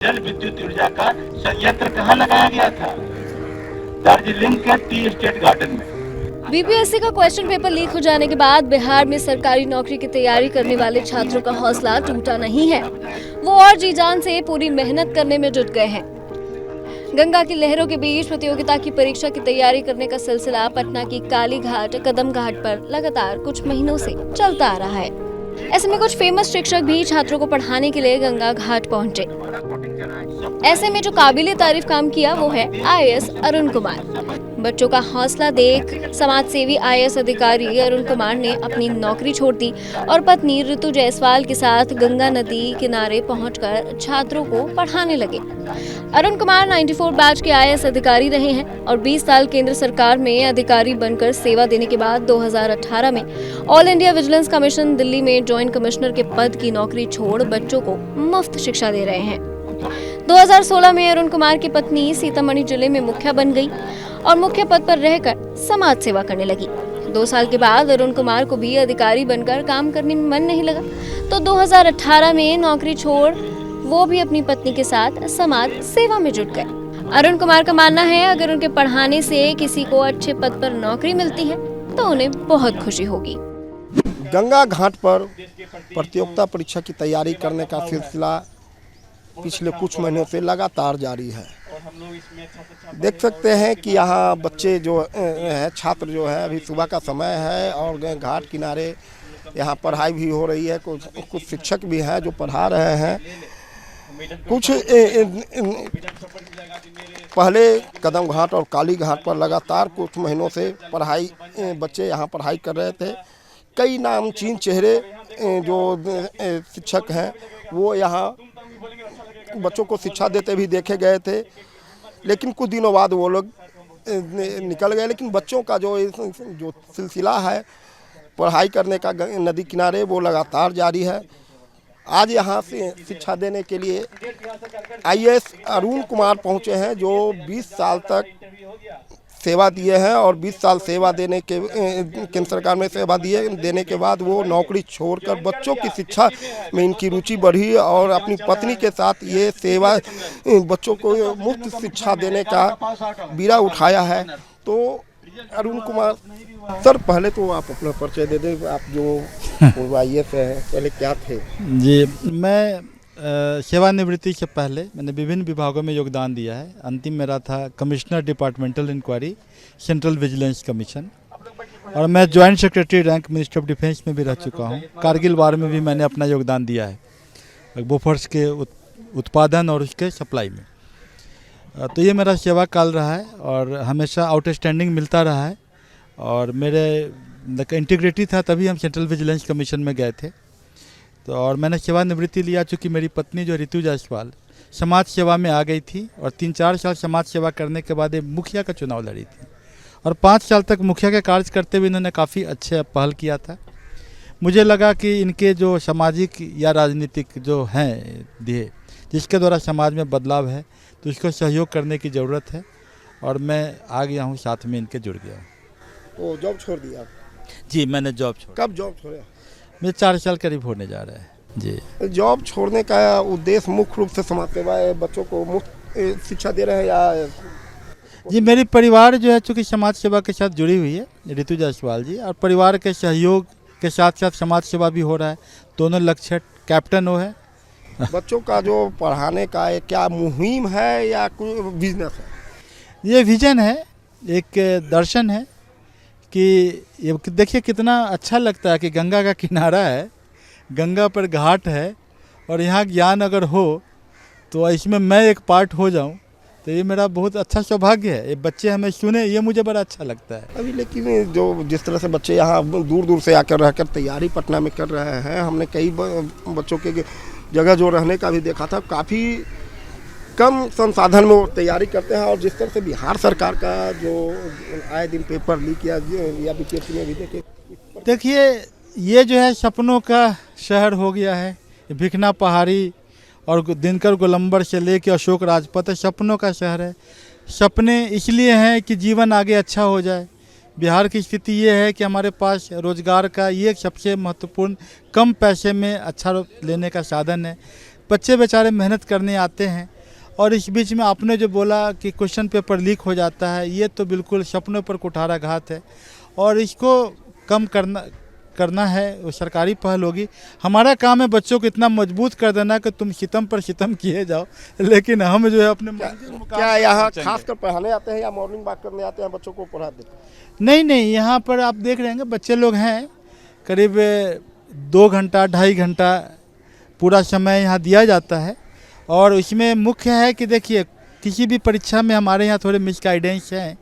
जल विद्युत ऊर्जा का संयंत्र कहाँ लगाया गया था? दार्जिलिंग के टी स्टेट गार्डन में। बीपीएससी का क्वेश्चन पेपर लीक हो जाने के बाद बिहार में सरकारी नौकरी की तैयारी करने वाले छात्रों का हौसला टूटा नहीं है। वो और जी जान से पूरी मेहनत करने में जुट गए हैं। गंगा की लहरों के बीच प्रतियोगिता की परीक्षा की तैयारी करने का सिलसिला पटना की काली घाट कदम घाट पर लगातार कुछ महीनों से चलता आ रहा है। ऐसे में कुछ फेमस शिक्षक भी छात्रों को पढ़ाने के लिए गंगा घाट पहुंचे। ऐसे में जो काबिले तारीफ काम किया वो है आईएएस अरुण कुमार। बच्चों का हौसला देख समाज सेवी आईएएस अधिकारी अरुण कुमार ने अपनी नौकरी छोड़ दी और पत्नी ऋतु जायसवाल के साथ गंगा नदी किनारे पहुंचकर छात्रों को पढ़ाने लगे। अरुण कुमार 94 बैच के आईएएस अधिकारी रहे हैं और 20 साल केंद्र सरकार में अधिकारी बनकर सेवा देने के बाद 2018 में all India vigilance commission Delhi में जॉइंट कमिश्नर के पद की नौकरी छोड़ बच्चों को मुफ्त शिक्षा दे रहे हैं। 2016 में अरुण कुमार की पत्नी सीतामढ़ी जिले में मुखिया बन गई और मुख्य पद पर रहकर समाज सेवा करने लगी। 2 साल के बाद अरुण कुमार को भी अधिकारी बनकर काम करने में मन नहीं लगा, तो 2018 में नौकरी छोड़ वो भी अपनी पत्नी के साथ समाज सेवा में जुट गए। अरुण कुमार का मानना है अगर उनके पढ़ाने से किसी को अच्छे पद पर नौकरी मिलती है तो उन्हें बहुत खुशी होगी। गंगा घाट पर प्रतियोगिता परीक्षा की तैयारी करने का सिलसिला पिछले कुछ महीनों से लगातार जारी है। देख सकते हैं कि यहाँ बच्चे जो है छात्र जो है अभी सुबह का समय है और घाट किनारे यहाँ पढ़ाई भी हो रही है। कुछ शिक्षक भी हैं जो पढ़ा रहे हैं। कुछ पहले कदम घाट और काली घाट पर लगातार कुछ महीनों से बच्चे यहाँ पढ़ाई कर रहे थे। कई नामचीन चेहरे जो शिक्षक हैं वो यहाँ बच्चों को शिक्षा देते भी देखे गए थे, लेकिन कुछ दिनों बाद वो लोग निकल गए। लेकिन बच्चों का जो सिलसिला है पढ़ाई करने का नदी किनारे वो लगातार जारी है। आज यहाँ से शिक्षा देने के लिए आईएएस अरुण कुमार पहुँचे हैं जो 20 साल तक सेवा दिए हैं और 20 साल सेवा देने के केंद्र सरकार में सेवा देने के बाद वो नौकरी छोड़कर बच्चों की शिक्षा में इनकी रुचि बढ़ी और अपनी पत्नी के साथ ये सेवा बच्चों को मुफ्त शिक्षा देने का बीड़ा उठाया है। तो अरुण कुमार सर, पहले तो आप अपना परिचय दे दें। आप जो पूर्व आईएएस हैं, पहले क्या थे? जी, मैं सेवानिवृत्ति से पहले मैंने विभिन्न विभागों में योगदान दिया है। अंतिम मेरा था commissioner departmental inquiry central vigilance commission और मैं joint secretary rank ministry of defence में भी रह चुका हूँ। कारगिल वार में भी मैंने अपना योगदान दिया है बोफोर्स के उत्पादन और उसके सप्लाई में। तो ये मेरा सेवा काल रहा है और हमेशा आउटस्टैंडिंग मिलता रहा है और मेरे इंटीग्रिटी था, तभी हम सेंट्रल विजिलेंस कमीशन में गए थे। तो और मैंने सेवानिवृत्ति लिया चूँकि मेरी पत्नी जो ऋतु जायसवाल समाज सेवा में आ गई थी और 3-4 साल समाज सेवा करने के बाद एक मुखिया का चुनाव लड़ी थी और 5 साल तक मुखिया के कार्य करते हुए इन्होंने काफ़ी अच्छे पहल किया था। मुझे लगा कि इनके जो सामाजिक या राजनीतिक जो हैं ध्येय जिसके द्वारा समाज में बदलाव है तो इसको सहयोग करने की ज़रूरत है और मैं आ गया हूँ, साथ में इनके जुड़ गया हूँ। वो जॉब छोड़ दिया? जी, मैंने जॉब छोड़ा। कब जॉब छोड़ा? मेरे 4 साल करीब होने जा रहा है। जी, जॉब छोड़ने का उद्देश्य मुख्य रूप से समाज सेवा है, बच्चों को मुफ्त शिक्षा दे रहे हैं या? जी, मेरी परिवार जो है चूँकि समाज सेवा के साथ जुड़ी हुई है, ऋतु जायसवाल जी, और परिवार के सहयोग के साथ साथ समाज सेवा भी हो रहा है। दोनों लक्ष्य कैप्टन वो है। बच्चों का जो पढ़ाने का एक क्या मुहिम है या कोई बिजनेस है? ये विजन है, एक दर्शन है कि ये देखिए कितना अच्छा लगता है कि गंगा का किनारा है, गंगा पर घाट है और यहाँ ज्ञान अगर हो तो इसमें मैं एक पार्ट हो जाऊँ तो ये मेरा बहुत अच्छा सौभाग्य है। ये बच्चे हमें सुने, ये मुझे बड़ा अच्छा लगता है। अभी लेकिन जो जिस तरह से बच्चे यहाँ दूर दूर से आकर रहकर तैयारी पटना में कर रहे हैं, हमने कई बच्चों के जगह जो रहने का भी देखा था, काफ़ी कम संसाधन में वो तैयारी करते हैं। और जिस तरह से बिहार सरकार का जो आए दिन पेपर लीक या बीपीएससी में भी देखिए, ये जो है सपनों का शहर हो गया है। भिखना पहाड़ी और दिनकर गोलंबर से लेके अशोक राजपथ सपनों का शहर है। सपने इसलिए हैं कि जीवन आगे अच्छा हो जाए। बिहार की स्थिति ये है कि हमारे पास रोज़गार का ये सबसे महत्वपूर्ण कम पैसे में अच्छा लेने का साधन है। बच्चे बेचारे मेहनत करने आते हैं और इस बीच में आपने जो बोला कि क्वेश्चन पेपर लीक हो जाता है, ये तो बिल्कुल सपनों पर कुठाराघात है और इसको कम करना है, वो सरकारी पहल होगी। हमारा काम है बच्चों को इतना मजबूत कर देना कि तुम सितम पर सितम किए जाओ, लेकिन हम जो है अपने क्या यहाँ खासकर पढ़ाने आते हैं या मॉर्निंग वॉक करने आते हैं, बच्चों को पढ़ा देते हैं? नहीं, यहाँ पर आप देख रहे हैं बच्चे लोग हैं, करीब 2 घंटा 2.5 घंटा पूरा समय यहाँ दिया जाता है। और इसमें मुख्य है कि देखिए किसी भी परीक्षा में हमारे यहाँ थोड़े मिसगाइडेंस हैं।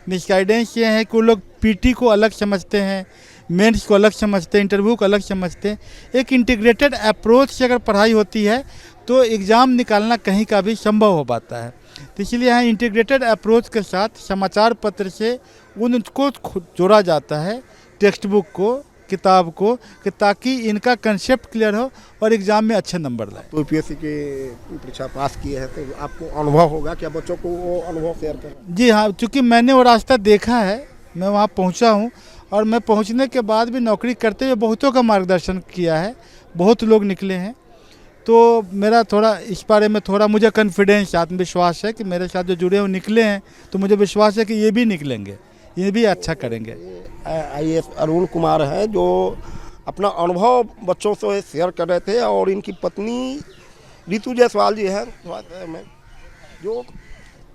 मिसगाइडेंस ये है कि वो लोग पीटी को अलग समझते हैं, मेंस को अलग समझते हैं, इंटरव्यू को अलग समझते हैं। एक इंटीग्रेटेड अप्रोच से अगर पढ़ाई होती है तो एग्ज़ाम निकालना कहीं का भी संभव हो पाता है। तो इसलिए यहाँ इंटीग्रेटेड अप्रोच के साथ समाचार पत्र से उनको जोड़ा जाता है, टेक्स्ट बुक को, किताब को, कि ताकि इनका कंसेप्ट क्लियर हो और एग्ज़ाम में अच्छे नंबर लाए। तो यूपीएससी की परीक्षा पास किए हैं तो आपको अनुभव होगा, क्या बच्चों को वो अनुभव शेयर करें? जी हाँ, चूँकि मैंने वो रास्ता देखा है, मैं वहाँ पहुँचा हूँ और मैं पहुँचने के बाद भी नौकरी करते हुए बहुतों का मार्गदर्शन किया है, बहुत लोग निकले हैं। तो मेरा थोड़ा इस बारे में थोड़ा मुझे कॉन्फिडेंस, आत्मविश्वास है कि मेरे साथ जो जुड़े हुए निकले हैं, तो मुझे विश्वास है कि ये भी निकलेंगे, ये भी अच्छा करेंगे। IAS अरुण कुमार हैं जो अपना अनुभव बच्चों से शेयर कर रहे थे और इनकी पत्नी रितु जायसवाल जी हैं जो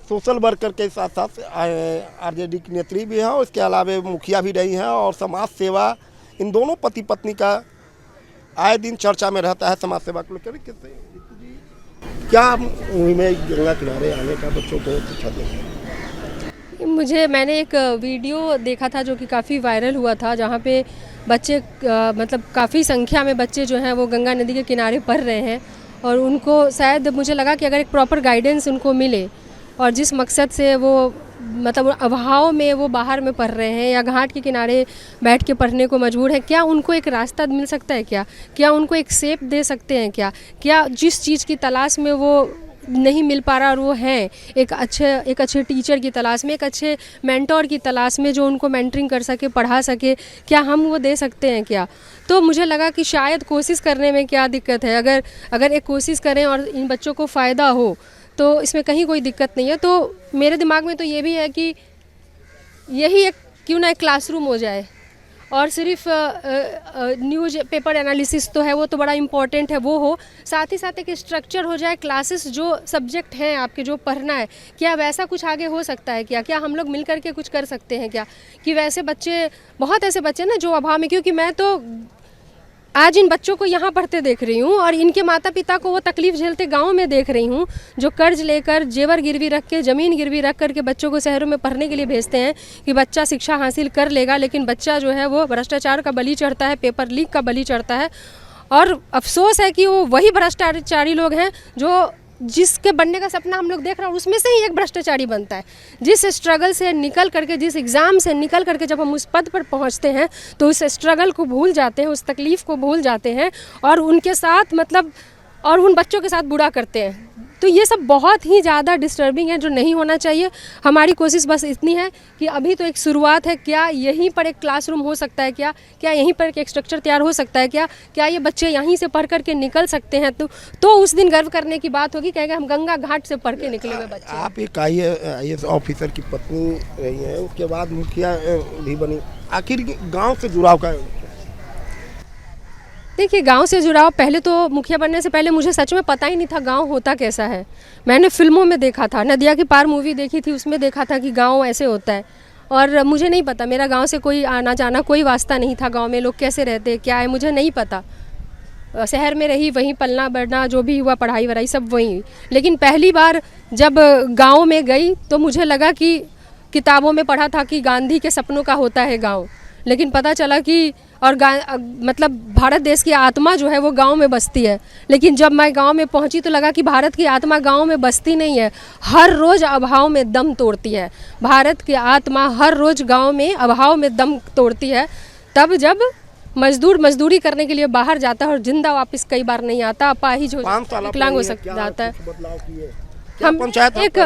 सोशल वर्कर के साथ साथ आरजेडी की नेत्री भी हैं और इसके अलावा मुखिया भी रही हैं और समाज सेवा, इन दोनों पति पत्नी का आए दिन चर्चा में रहता है समाज सेवा को लेकर। क्या में गंगा किनारे आने का बच्चों को शिक्षा देंगे? मैंने एक वीडियो देखा था जो कि काफ़ी वायरल हुआ था, जहाँ पे बच्चे मतलब काफ़ी संख्या में बच्चे जो हैं वो गंगा नदी के किनारे पढ़ रहे हैं और उनको शायद मुझे लगा कि अगर एक प्रॉपर गाइडेंस उनको मिले और जिस मकसद से वो मतलब अभाव में वो बाहर में पढ़ रहे हैं या घाट के किनारे बैठ के पढ़ने को मजबूर है, क्या उनको एक रास्ता मिल सकता है? क्या उनको एक शेप दे सकते हैं? क्या जिस चीज़ की तलाश में वो नहीं मिल पा रहा और वो है एक अच्छे टीचर की तलाश में, एक अच्छे मेंटोर की तलाश में जो उनको मेंटरिंग कर सके, पढ़ा सके, क्या हम वो दे सकते हैं क्या? तो मुझे लगा कि शायद कोशिश करने में क्या दिक्कत है, अगर एक कोशिश करें और इन बच्चों को फ़ायदा हो तो इसमें कहीं कोई दिक्कत नहीं है। तो मेरे दिमाग में तो ये भी है कि यही एक क्यों ना एक क्लासरूम हो जाए और सिर्फ न्यूज़ पेपर एनालिसिस तो है, वो तो बड़ा इम्पॉर्टेंट है, वो हो, साथ ही साथ एक स्ट्रक्चर हो जाए, क्लासेस जो सब्जेक्ट हैं आपके जो पढ़ना है, क्या वैसा कुछ आगे हो सकता है? क्या हम लोग मिल करके कुछ कर सकते हैं क्या? कि वैसे बच्चे, बहुत ऐसे बच्चे ना जो अभाव में, क्योंकि मैं तो आज इन बच्चों को यहाँ पढ़ते देख रही हूँ और इनके माता पिता को वो तकलीफ़ झेलते गांव में देख रही हूँ, जो कर्ज लेकर, जेवर गिरवी रख के, ज़मीन गिरवी रख करके बच्चों को शहरों में पढ़ने के लिए भेजते हैं कि बच्चा शिक्षा हासिल कर लेगा, लेकिन बच्चा जो है वो भ्रष्टाचार का बलि चढ़ता है, पेपर लीक का बलि चढ़ता है। और अफसोस है कि वो वही भ्रष्टाचारी लोग हैं जो जिसके बनने का सपना हम लोग देख रहे हैं, उसमें से ही एक भ्रष्टाचारी बनता है। जिस स्ट्रगल से निकल करके, जिस एग्ज़ाम से निकल करके जब हम उस पद पर पहुंचते हैं तो उस स्ट्रगल को भूल जाते हैं, उस तकलीफ़ को भूल जाते हैं और उनके साथ मतलब और उन बच्चों के साथ बुरा करते हैं। तो ये सब बहुत ही ज़्यादा डिस्टर्बिंग है, जो नहीं होना चाहिए। हमारी कोशिश बस इतनी है कि अभी तो एक शुरुआत है, क्या यहीं पर एक क्लासरूम हो सकता है? क्या यहीं पर एक स्ट्रक्चर तैयार हो सकता है? क्या ये बच्चे यहीं से पढ़ करके निकल सकते हैं? तो उस दिन गर्व करने की बात होगी कि हम गंगा घाट से पढ़ के निकले हुए बच्चे। आप एक IAS ऑफिसर की पत्नी रही हैं, उसके बाद मुखिया भी बनी, आखिर गाँव से जुड़ाव का? देखिए, गांव से जुड़ाव, पहले तो मुखिया बनने से पहले मुझे सच में पता ही नहीं था गांव होता कैसा है। मैंने फिल्मों में देखा था, नदिया की पार मूवी देखी थी, उसमें देखा था कि गांव ऐसे होता है और मुझे नहीं पता, मेरा गांव से कोई आना जाना कोई वास्ता नहीं था। गांव में लोग कैसे रहते, क्या है, मुझे नहीं पता। शहर में रही, वहीं पलना बढ़ना, जो भी हुआ, पढ़ाई वढ़ाई सब वहीं। लेकिन पहली बार जब गाँव में गई तो मुझे लगा कि किताबों में पढ़ा था कि गांधी के सपनों का होता है गाँव, लेकिन पता चला कि और मतलब भारत देश की आत्मा जो है वो गांव में बसती है। लेकिन जब मैं गांव में पहुंची तो लगा कि भारत की आत्मा गांव में बसती नहीं है, हर रोज़ अभाव में दम तोड़ती है। भारत की आत्मा हर रोज़ गांव में अभाव में दम तोड़ती है, तब जब मजदूर मजदूरी करने के लिए बाहर जाता है और जिंदा वापस कई बार नहीं आता, अपाहिज हो, विकलांग हो जाता है। हम पंचायत एक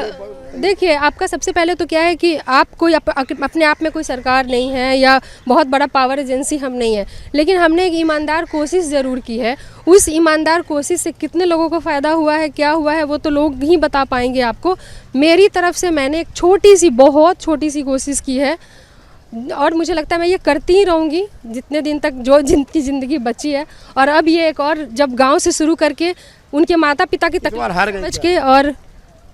देखिए, आपका सबसे पहले तो क्या है कि आप कोई अपने आप में कोई सरकार नहीं है या बहुत बड़ा पावर एजेंसी हम नहीं है, लेकिन हमने एक ईमानदार कोशिश ज़रूर की है। उस ईमानदार कोशिश से कितने लोगों को फ़ायदा हुआ है, क्या हुआ है, वो तो लोग ही बता पाएंगे आपको। मेरी तरफ से मैंने एक छोटी सी, बहुत छोटी सी कोशिश की है और मुझे लगता है मैं ये करती ही रहूँगी जितने दिन तक जो जिनकी ज़िंदगी बची है। और अब ये एक और जब गाँव से शुरू करके उनके माता पिता की बार हार गई तकलीफ समझ के, और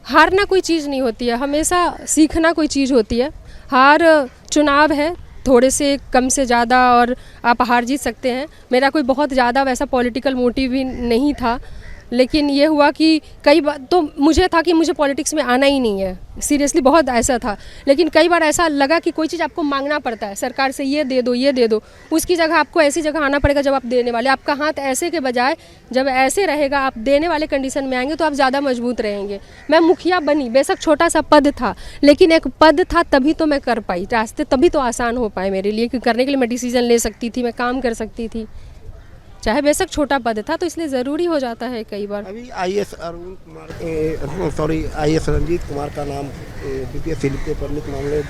हारना कोई चीज़ नहीं होती है, हमेशा सीखना कोई चीज़ होती है। हार चुनाव है, थोड़े से कम से ज़्यादा और आप हार जीत सकते हैं। मेरा कोई बहुत ज़्यादा वैसा पॉलिटिकल मोटिव भी नहीं था, लेकिन ये हुआ कि कई बार तो मुझे था कि मुझे पॉलिटिक्स में आना ही नहीं है, सीरियसली बहुत ऐसा था। लेकिन कई बार ऐसा लगा कि कोई चीज़ आपको मांगना पड़ता है, सरकार से ये दे दो, ये दे दो। उसकी जगह आपको ऐसी जगह आना पड़ेगा जब आप देने वाले, आपका हाथ ऐसे के बजाय जब ऐसे रहेगा, आप देने वाले कंडीशन में आएंगे तो आप ज़्यादा मजबूत रहेंगे। मैं मुखिया बनी, बेशक छोटा सा पद था, लेकिन एक पद था तभी तो मैं कर पाई, रास्ते तभी तो आसान हो पाए मेरे लिए कि करने के लिए मैं डिसीजन ले सकती थी, मैं काम कर सकती थी, चाहे बेशक छोटा पद था। तो इसलिए ज़रूरी हो जाता है कई बार। अभी आईएएस अरुण कुमार आईएएस रंजीत कुमार का नाम बीपीएससी पेपर लीक मामले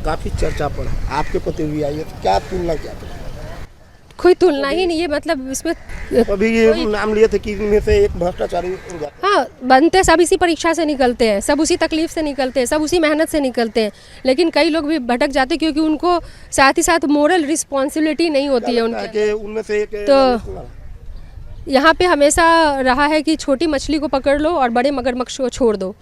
काफ़ी चर्चा पर है, आपके पति भी आई है, तो क्या तुलना क्या करें? कोई तुलना ही नहीं है, मतलब इसमें अभी ये नाम लिए थे कि इनमें से एक भ्रष्टाचारी। हाँ, बनते सब इसी परीक्षा से निकलते हैं, सब उसी तकलीफ से निकलते हैं, सब उसी मेहनत से निकलते हैं, लेकिन कई लोग भी भटक जाते हैं क्योंकि उनको साथ ही साथ मोरल रिस्पॉन्सिबिलिटी नहीं होती है उनके। उनमें से एक तो यहाँ पे हमेशा रहा है कि छोटी मछली को पकड़ लो और बड़े मगरमच्छ को छोड़ दो,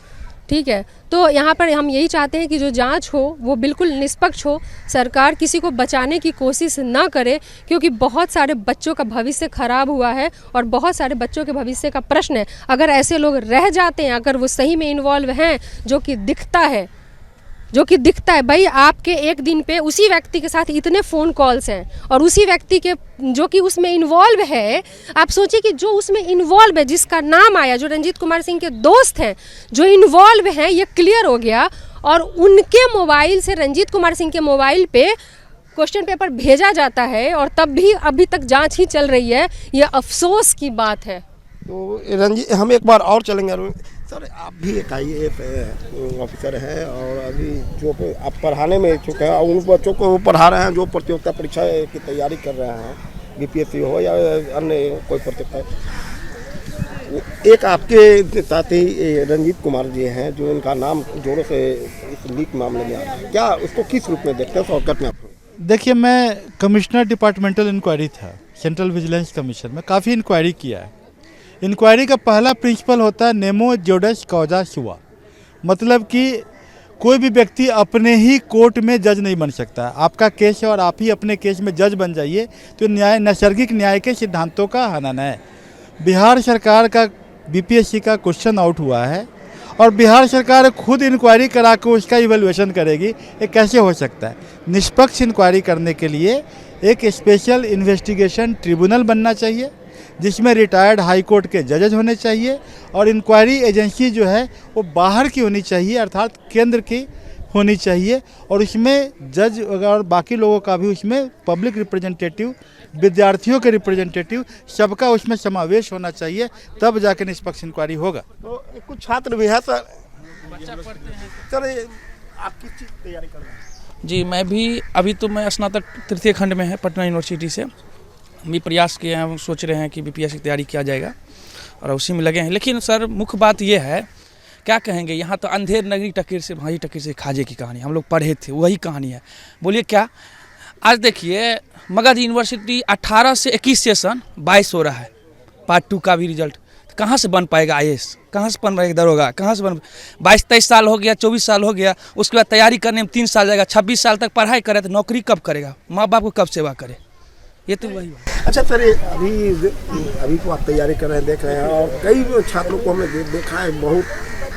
ठीक है। तो यहाँ पर हम यही चाहते हैं कि जो जांच हो वो बिल्कुल निष्पक्ष हो, सरकार किसी को बचाने की कोशिश ना करे, क्योंकि बहुत सारे बच्चों का भविष्य खराब हुआ है और बहुत सारे बच्चों के भविष्य का प्रश्न है। अगर ऐसे लोग रह जाते हैं, अगर वो सही में इन्वॉल्व हैं, जो कि दिखता है भाई, आपके एक दिन पे उसी व्यक्ति के साथ इतने फ़ोन कॉल्स हैं और उसी व्यक्ति के जो कि उसमें इन्वॉल्व है, आप सोचिए कि जो उसमें इन्वॉल्व है, जिसका नाम आया, जो रंजीत कुमार सिंह के दोस्त हैं, जो इन्वॉल्व हैं, ये क्लियर हो गया और उनके मोबाइल से रंजीत कुमार सिंह के मोबाइल पे क्वेश्चन पेपर भेजा जाता है और तब भी अभी तक जांच ही चल रही है। ये अफसोस की बात है। तो रंजीत, हम एक बार और चलेंगे। सर, आप भी एक आईएएस ऑफिसर हैं और अभी जो आप पढ़ाने में इच्छुक हैं और उन बच्चों को पढ़ा रहे हैं जो प्रतियोगिता परीक्षा की तैयारी कर रहे हैं, बीपीएससी हो या अन्य कोई प्रतियोगिता। एक आपके साथ ही रंजीत कुमार जी हैं जो इनका नाम जोरों से इस लीक मामले में आ रहा है, क्या उसको किस रूप में देखते हैं शॉर्टकट में आप? देखिए, मैं कमिश्नर डिपार्टमेंटल इंक्वायरी था सेंट्रल विजिलेंस कमीशन में, काफ़ी इंक्वायरी किया है। इंक्वायरी का पहला प्रिंसिपल होता है नेमो जोडस कॉजा सुआ, मतलब कि कोई भी व्यक्ति अपने ही कोर्ट में जज नहीं बन सकता। आपका केस है और आप ही अपने केस में जज बन जाइए तो न्याय, नैसर्गिक न्याय के सिद्धांतों का हनन है। बिहार सरकार का बीपीएससी का क्वेश्चन आउट हुआ है और बिहार सरकार खुद इंक्वायरी करा के उसका इवैल्यूएशन करेगी, ये कैसे हो सकता है? निष्पक्ष इंक्वायरी करने के लिए एक स्पेशल इन्वेस्टिगेशन ट्रिब्यूनल बनना चाहिए जिसमें रिटायर्ड हाई कोर्ट के जजेज होने चाहिए और इंक्वायरी एजेंसी जो है वो बाहर की होनी चाहिए, अर्थात केंद्र की होनी चाहिए, और उसमें जज और बाकी लोगों का भी, उसमें पब्लिक रिप्रेजेंटेटिव, विद्यार्थियों के रिप्रेजेंटेटिव, सबका उसमें समावेश होना चाहिए, तब जाके निष्पक्ष इंक्वायरी होगा। तो कुछ छात्र भी है सर, सर आप किस चीज़ की तैयारी कर रहे हैं? जी, मैं भी अभी तो मैं स्नातक तृतीय खंड में है पटना यूनिवर्सिटी से, भी प्रयास किए हैं, सोच रहे हैं कि बीपीएससी की तैयारी किया जाएगा और उसी में लगे हैं। लेकिन सर मुख्य बात ये है, क्या कहेंगे, यहाँ तो अंधेर नगरी टकीर से भाई टकीर से खाजे की कहानी हम लोग पढ़े थे, वही कहानी है। बोलिए क्या? आज देखिए मगध यूनिवर्सिटी 18 से 21 सेशन 22 हो रहा है, पार्ट 2 का भी रिजल्ट। कहाँ से बन पाएगा आईएएस? कहाँ से बन पाएगा दरोगा? कहाँ से बन? 22-23 साल हो गया, 24 साल हो गया, उसके बाद तैयारी करने में 3 साल जाएगा। 26 साल तक पढ़ाई करे तो नौकरी कब करेगा? माँ बाप को कब सेवा करे? ये तो वही बात। अच्छा सर, अभी तो आप तैयारी कर रहे हैं, देख रहे हैं, और कई छात्रों को हमने देखा है बहुत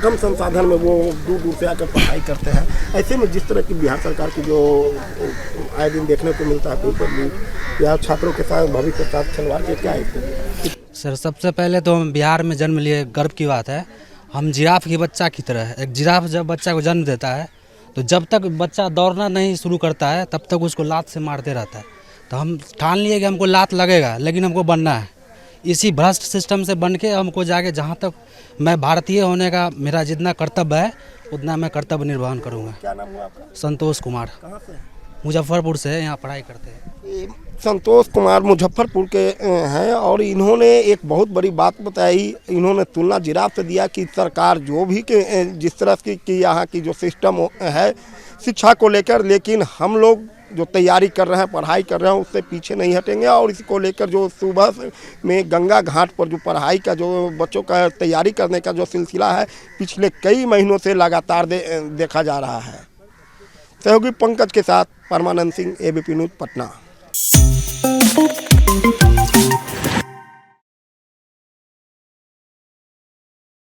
कम संसाधन में वो दूर दूर से आकर पढ़ाई करते हैं। ऐसे में जिस तरह की बिहार सरकार की जो आए दिन देखने को मिलता है पेपर लीक या छात्रों के साथ भविष्य के साथ खिलवाड़ के, क्या है? सर सबसे पहले तो हम बिहार में जन्म लिए, गर्व की बात है। हम जिराफ के बच्चा की तरह है। एक जिराफ जब बच्चा को जन्म देता है तो जब तक बच्चा दौड़ना नहीं शुरू करता है तब तक उसको लात से मारते रहता है। तो हम ठान लिए कि हमको लात लगेगा लेकिन हमको बनना है, इसी भ्रष्ट सिस्टम से बन के हमको जाके जहाँ तक मैं भारतीय होने का मेरा जितना कर्तव्य है उतना मैं कर्तव्य निर्वहन करूँगा। क्या नाम हुआ आपका? संतोष कुमार, कहाँ से? मुजफ्फरपुर से, यहाँ पढ़ाई करते हैं। ये संतोष कुमार मुजफ्फरपुर के हैं और इन्होंने एक बहुत बड़ी बात बताई। इन्होंने तुलना जिराफ से दिया कि सरकार जो भी जिस तरह की यहाँ की जो सिस्टम है शिक्षा को लेकर, लेकिन हम लोग जो तैयारी कर रहे हैं, पढ़ाई कर रहे हैं, उससे पीछे नहीं हटेंगे। और इसको लेकर जो सुबह में गंगा घाट पर जो पढ़ाई का जो बच्चों का तैयारी करने का जो सिलसिला है पिछले कई महीनों से लगातार देखा जा रहा है। सहयोगी पंकज के साथ परमानंद सिंह, ABP न्यूज़, पटना।